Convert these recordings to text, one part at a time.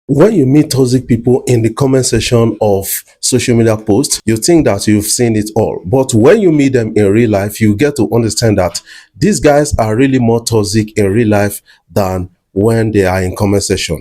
When you meet toxic people in the comment section of social media posts, you think that you've seen it all. But when you meet them in real life, you get to understand that these guys are really more toxic in real life than when they are in comment section.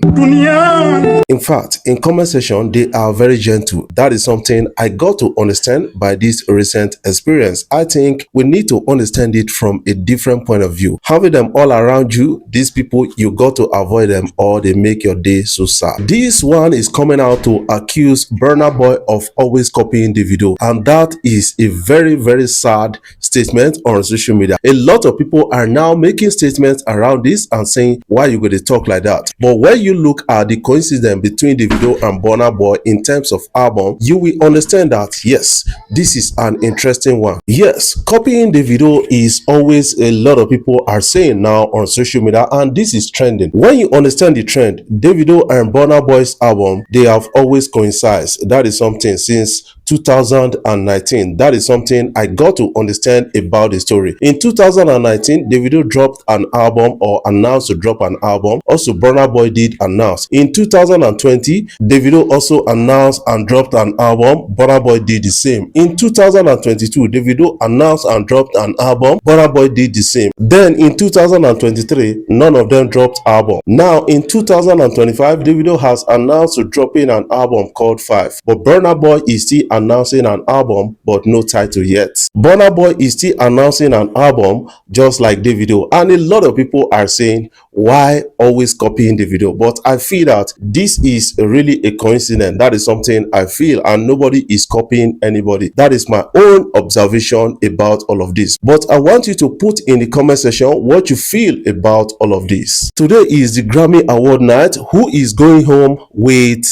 In fact, in comment section, they are very gentle. That is something I got to understand by this recent experience. I think we need to understand it from a different point of view. Having them all around you, these people, you got to avoid them or they make your day so sad. This one is coming out to accuse Burna Boy of always copying Davido, and that is a very, very sad statement on social media. A lot of people are now making statements around this and saying, why you going to talk like that? But when you look at the coincidence between Davido and Burna Boy in terms of album, you will understand that yes, this is an interesting one. Yes, copying Davido is always a lot of people are saying now on social media, and this is trending. When you understand the trend, Davido and Burna Boy's album, they have always coincided. That is something since 2019. That is something I got to understand about the story. In 2019, Davido dropped an album or announced to drop an album. Also, Burna Boy did announce. In 2020, Davido also announced and dropped an album. Burna Boy did the same. In 2022, Davido announced and dropped an album. Burna Boy did the same. Then in 2023, none of them dropped album. Now in 2025, Davido has announced to dropping an album called 5. But Burna Boy is still announcing an album but no title yet. Burna Boy is still announcing an album just like Davido, and a lot of people are saying, why always copying Davido? But I feel that this is really a coincidence. That is something I feel, and nobody is copying anybody. That is my own observation about all of this. But I want you to put in the comment section what you feel about all of this. Today is the Grammy Award night. Who is going home with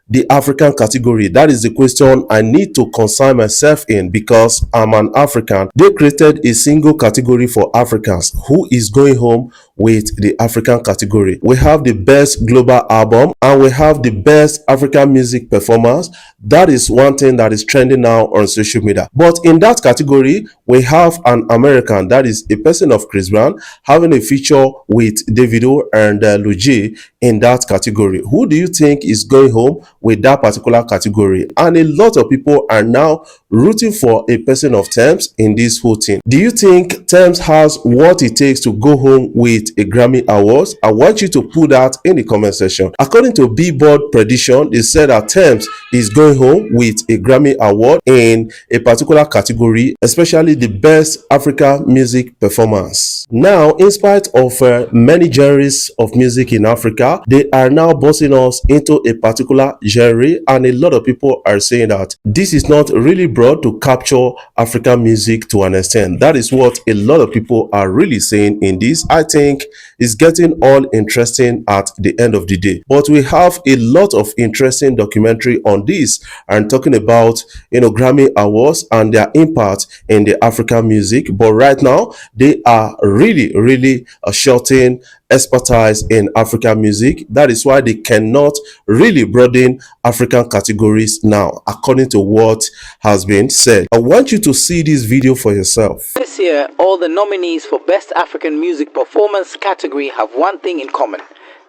the African category? That is the question I need to concern myself in, because I'm an African. They created a single category for Africans. Who is going home with the African category? We have the best global album and we have the best African music performance. That is one thing that is trending now on social media. But in that category, we have an American, that is a person of Chris Brown, having a feature with Davido and Luigi in that category. Who do you think is going home with that particular category? And a lot of people are now rooting for a person of Tems in this whole thing. Do you think Tems has what it takes to go home with a Grammy Awards? I want you to put that in the comment section. According to Billboard prediction, they said that Tems is going home with a Grammy Award in a particular category, especially the best African music performance. Now, in spite of many genres of music in Africa, they are now bossing us into a particular genre, and a lot of people are saying that this is not really brought to capture African music to an extent. That is what a lot of people are really saying in this. I think it's getting all interesting at the end of the day. But we have a lot of interesting documentary on this and talking about, Grammy Awards and their impact in the African music. But right now, they are really shorting expertise in African music. That is why they cannot really broaden African categories now, according to what has been said. I want you to see this video for yourself. This year, all the nominees for Best African Music Performance category have one thing in common.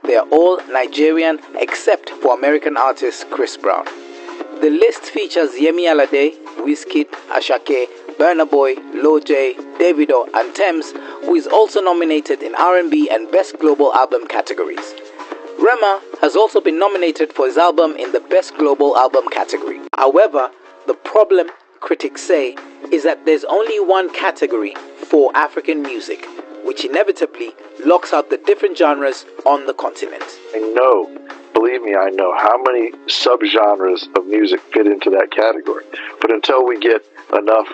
They are all Nigerian except for American artist Chris Brown. The list features Yemi Alade, Wizkid, Ashake, Burna Boy, Lil J, Davido, and Tems, who is also nominated in R&B and Best Global Album categories. Rema has also been nominated for his album in the Best Global Album category. However, the problem, critics say, is that there's only one category for African music, which inevitably locks out the different genres on the continent. Believe me, I know how many subgenres of music fit into that category. But until we get enough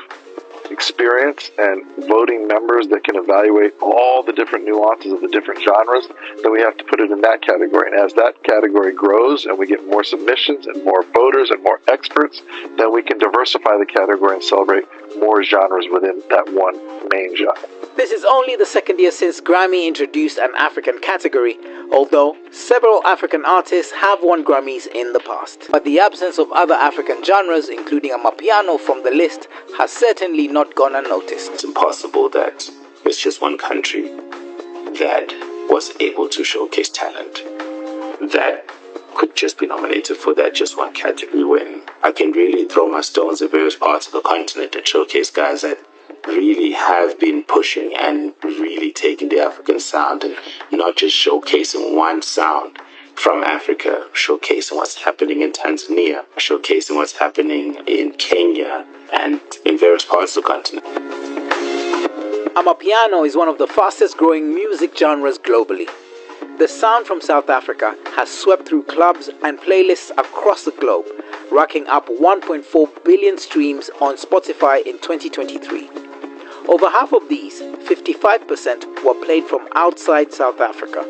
experience and voting members that can evaluate all the different nuances of the different genres, then we have to put it in that category. And as that category grows and we get more submissions and more voters and more experts, then we can diversify the category and celebrate more genres within that one main genre. This is only the second year since Grammy introduced an African category, although several African artists have won Grammys in the past. But the absence of other African genres, including Amapiano from the list, has certainly not gone unnoticed. It's impossible that it's just one country that was able to showcase talent, that could just be nominated for that just one category when I can really throw my stones at various parts of the continent and showcase guys that really have been pushing and really taking the African sound and not just showcasing one sound from Africa, showcasing what's happening in Tanzania, showcasing what's happening in Kenya and in various parts of the continent. Amapiano is one of the fastest growing music genres globally. The sound from South Africa has swept through clubs and playlists across the globe, racking up 1.4 billion streams on Spotify in 2023. Over half of these, 55%, were played from outside South Africa.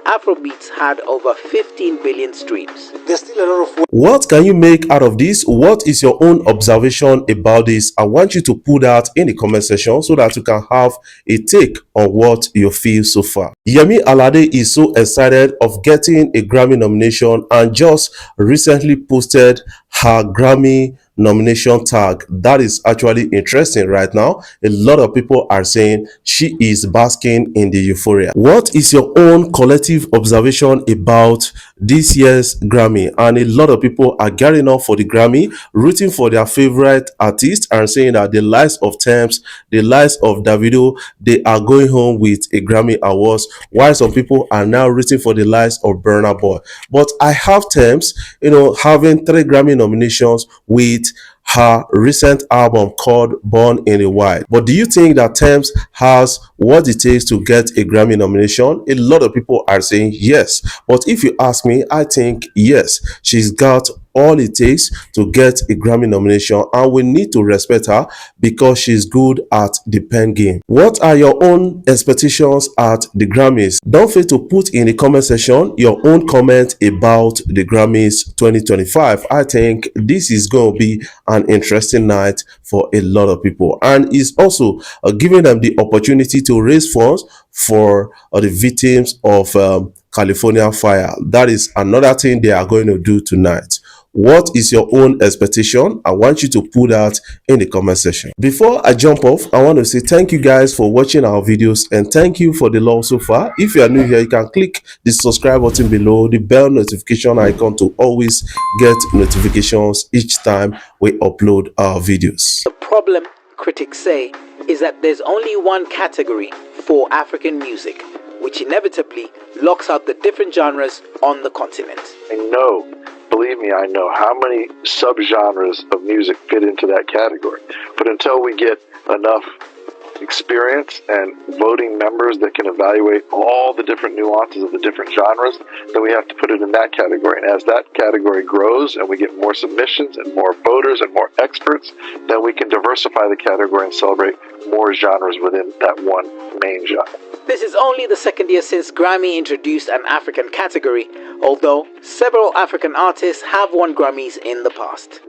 Afrobeats had over 15 billion streams. There's still a lot of work. What can you make out of this? What is your own observation about this? I want you to put that in the comment section so that you can have a take on what you feel so far. Yemi Alade is so excited of getting a Grammy nomination and just recently posted her Grammy nomination tag. That is actually interesting right now. A lot of people are saying she is basking in the euphoria. What is your own collective observation about this year's Grammy? And a lot of people are gearing up for the Grammy, rooting for their favorite artist and saying that the likes of Thames, the likes of Davido, they are going home with a Grammy awards, while some people are now rooting for the likes of Burna Boy. But I have Thames, having 3 Grammy nominations with her recent album called Born in the Wild. But do you think that Thames has what it takes to get a Grammy nomination? A lot of people are saying yes. But if you ask me, I think yes, she's got all it takes to get a Grammy nomination, and we need to respect her because she's good at the pen game. What are your own expectations at the Grammys? Don't forget to put in the comment section your own comment about the Grammys 2025. I think this is going to be an interesting night for a lot of people, and is also giving them the opportunity to raise funds for the victims of California fire. That is another thing they are going to do tonight. What is your own expectation? I want you to put that in the comment section. Before I jump off, I want to say thank you guys for watching our videos and thank you for the love so far. If you are new here, you can click the subscribe button below, the bell notification icon to always get notifications each time we upload our videos. The problem, critics say, is that there's only one category for African music, which inevitably locks out the different genres on the continent. Believe me, I know how many subgenres of music fit into that category. But until we get enough experience and voting members that can evaluate all the different nuances of the different genres, then we have to put it in that category. And as that category grows and we get more submissions and more voters and more experts, then we can diversify the category and celebrate more genres within that one main genre. This is only the second year since Grammy introduced an African category, although several African artists have won Grammys in the past.